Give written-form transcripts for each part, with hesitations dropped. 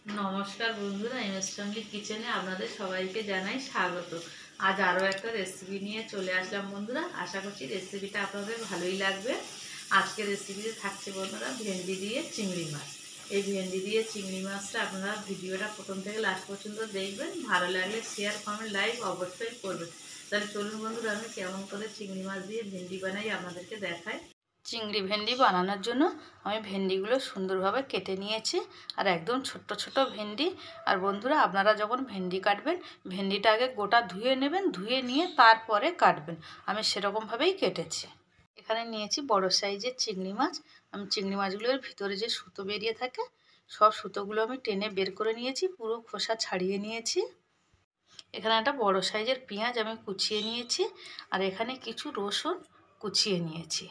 নমস্কার বন্ধুরা, MS family কিচেনে আপনাদের সবাইকে জানাই স্বাগত। আজ আরও একটা রেসিপি নিয়ে চলে আসলাম বন্ধুরা। আশা করছি রেসিপিটা আপনাদের ভালোই লাগবে। আজকের রেসিপিতে থাকছে বন্ধুরা ভেন্ডি দিয়ে চিংড়ি মাছ। এই ভেন্ডি দিয়ে চিংড়ি মাছটা আপনারা ভিডিওটা প্রথম থেকে লাস্ট পর্যন্ত দেখবেন। ভালো লাগলে শেয়ার কমেন্ট লাইক অবশ্যই করবেন। তাহলে চলুন বন্ধুরা, আমি কেমন করে চিংড়ি মাছ দিয়ে ভেন্ডি বানাই আপনাদেরকে দেখাই। চিংড়ি ভেন্ডি বানানোর জন্য আমি ভেন্ডিগুলো সুন্দরভাবে কেটে নিয়েছি, আর একদম ছোট্ট ছোট ভেন্ডি। আর বন্ধুরা, আপনারা যখন ভেন্ডি কাটবেন, ভেন্ডিটা আগে গোটা ধুয়ে নেবেন, ধুয়ে নিয়ে তারপরে কাটবেন। আমি সেরকমভাবেই কেটেছি। এখানে নিয়েছি বড় সাইজের চিংড়ি মাছ। আমি চিংড়ি মাছগুলোর ভিতরে যে সুতো বেরিয়ে থাকে, সব সুতোগুলো আমি টেনে বের করে নিয়েছি, পুরো খোসা ছাড়িয়ে নিয়েছি। এখানে একটা বড় সাইজের পেঁয়াজ আমি কুচিয়ে নিয়েছি, আর এখানে কিছু রসুন কুচিয়ে নিয়েছি।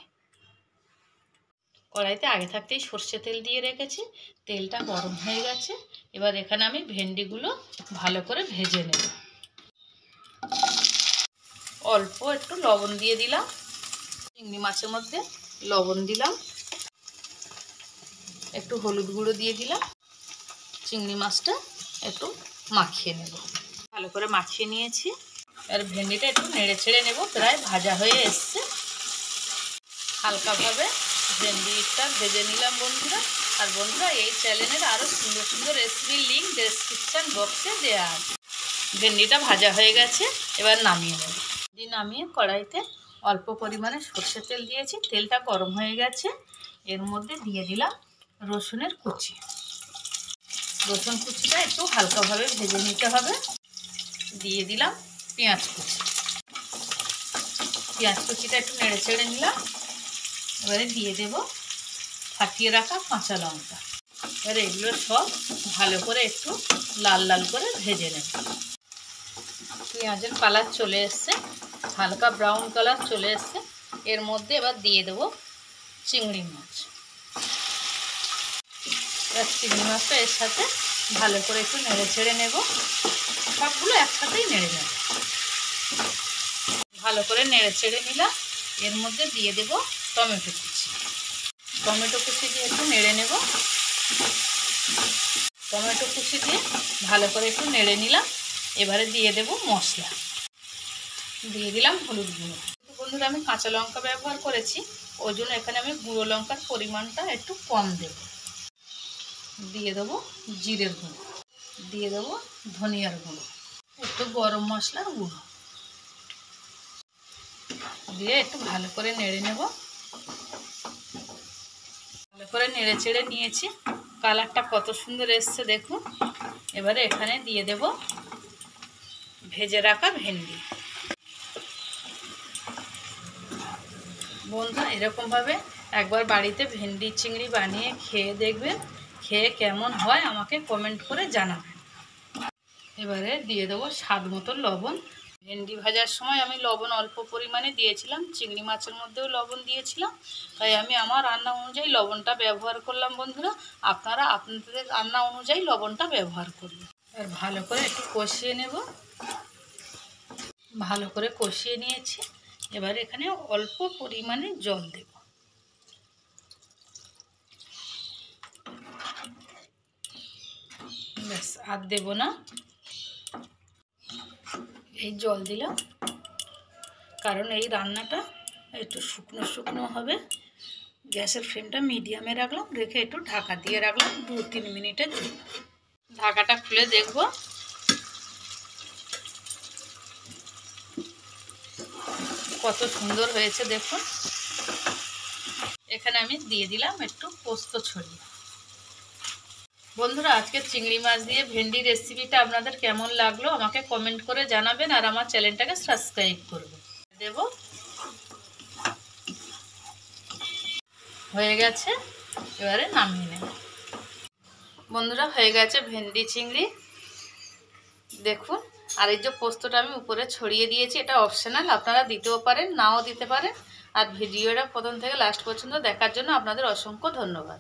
কড়াইতে আগে থাকতেই সর্ষে তেল দিয়ে রেখেছি, তেলটা গরম হয়ে গেছে। এবার এখানে আমি ভেন্ডিগুলো ভালো করে ভেজে নেব। অল্প একটু লবণ দিয়ে দিলাম, চিংড়ি মাছের মধ্যে লবণ দিলাম, একটু হলুদ গুঁড়ো দিয়ে দিলাম। চিংড়ি মাছটা একটু মাখিয়ে নেব। ভালো করে মাখিয়ে নিয়েছি। আর ভেন্ডিটা একটু নেড়ে ছেড়ে নেব। প্রায় ভাজা হয়ে এসছে। হালকাভাবে ভেন্ডিটা ভেজে নিলাম বন্ধুরা। আর বন্ধুরা, এই চ্যানেলের আরও সুন্দর সুন্দর রেসিপির লিঙ্ক ডেসক্রিপশান বক্সে দেওয়া আছে। ভেন্ডিটা ভাজা হয়ে গেছে, এবার নামিয়ে নেব। নামিয়ে কড়াইতে অল্প পরিমাণে সর্ষের তেল দিয়েছি, তেলটা গরম হয়ে গেছে। এর মধ্যে দিয়ে দিলাম রসুনের কুচি। রসুন কুচিটা একটু হালকাভাবে ভেজে নিতে হবে। দিয়ে দিলাম পেঁয়াজ কুচি। পেঁয়াজ কুচিটা একটু নেড়ে চেড়ে নিলাম। এবারে দিয়ে দেব ফাটিয়ে রাখা কাঁচা লঙ্কা। এবার এগুলো সব ভালো করে একটু লাল লাল করে ভেজে নেব। পেঁয়াজের কালার চলে এসছে, হালকা ব্রাউন কালার চলে এসছে। এর মধ্যে এবার দিয়ে দেব চিংড়ি মাছ। এবার চিংড়ি মাছটা এর সাথে ভালো করে একটু নেড়ে ছেড়ে নেব। সবগুলো একসাথেই নেড়ে নেব। ভালো করে নেড়ে ছেড়ে নিলাম। এর মধ্যে দিয়ে দেব টমেটো কুচি। টমেটো কুচি দিয়ে একটু নেড়ে নেব। টমেটো কুচি দিয়ে ভালো করে একটু নেড়ে নিলাম। এবারে দিয়ে দেব মশলা। দিয়ে দিলাম হলুদ গুঁড়ো। বন্ধুরা, আমি কাঁচা লঙ্কা ব্যবহার করেছি, ওই জন্য এখানে আমি গুঁড়ো লঙ্কার পরিমাণটা একটু কম দেব। দিয়ে দেবো জিরের গুঁড়ো, দিয়ে দেবো ধনিয়ার গুঁড়ো, একটু গরম মশলার গুঁড়ো দিয়ে একটু ভালো করে নেড়ে নেব। ভালো করে নেড়ে চেড়ে নিয়েছি। কালারটা কত সুন্দর এসছে দেখুন। এবারে এখানে দিয়ে দেব ভেজে রাখা ভেন্ডি। বন্ধুরা, এরকমভাবে একবার বাড়িতে ভেন্ডি চিংড়ি বানিয়ে খেয়ে দেখবেন। খেয়ে কেমন হয় আমাকে কমেন্ট করে জানাবেন। এবারে দিয়ে দেবো স্বাদ মতো লবণ। ভেন্ডি ভাজার সময় আমি লবণ অল্প পরিমাণে দিয়েছিলাম, চিংড়ি মাছের মধ্যেও লবণ দিয়েছিলাম, তাই আমি আমার রান্না অনুযায়ী লবণটা ব্যবহার করলাম। বন্ধুরা, আপনারা আপনাদের রান্না অনুযায়ী লবণটা ব্যবহার করবেন। আর ভালো করে একটু কষিয়ে নেব। ভালো করে কষিয়ে নিয়েছি। এবার এখানে অল্প পরিমাণে জল দেব। ব্যাস, আর দেব না। এই জল দিলাম কারণ এই রান্নাটা একটু শুকনো শুকনো হবে। গ্যাসের ফ্লেমটা মিডিয়ামে রাখলাম, রেখে একটু ঢাকা দিয়ে রাখলাম 2-3 মিনিটের জন্য। ঢাকাটা খুলে দেখব। কত সুন্দর হয়েছে দেখুন। এখানে আমি দিয়ে দিলাম একটু পোস্ত ছড়িয়ে। বন্ধুরা, আজকে চিংড়ি মাছ দিয়ে ভেন্ডি রেসিপিটা আপনাদের কেমন লাগলো আমাকে কমেন্ট করে জানাবেন, আর আমার চ্যানেলটাকে সাবস্ক্রাইব করবেন। দেব, হয়ে গেছে। এবারে নামিয়ে নেব। বন্ধুরা, হয়ে গেছে ভেন্ডি চিংড়ি দেখুন। আর এই যে পোস্তটা আমি উপরে ছড়িয়ে দিয়েছি, এটা অপশনাল, আপনারা দিতেও পারেন নাও দিতে পারেন। আর ভিডিওটা প্রথম থেকে লাস্ট পর্যন্ত দেখার জন্য আপনাদের অসংখ্য ধন্যবাদ।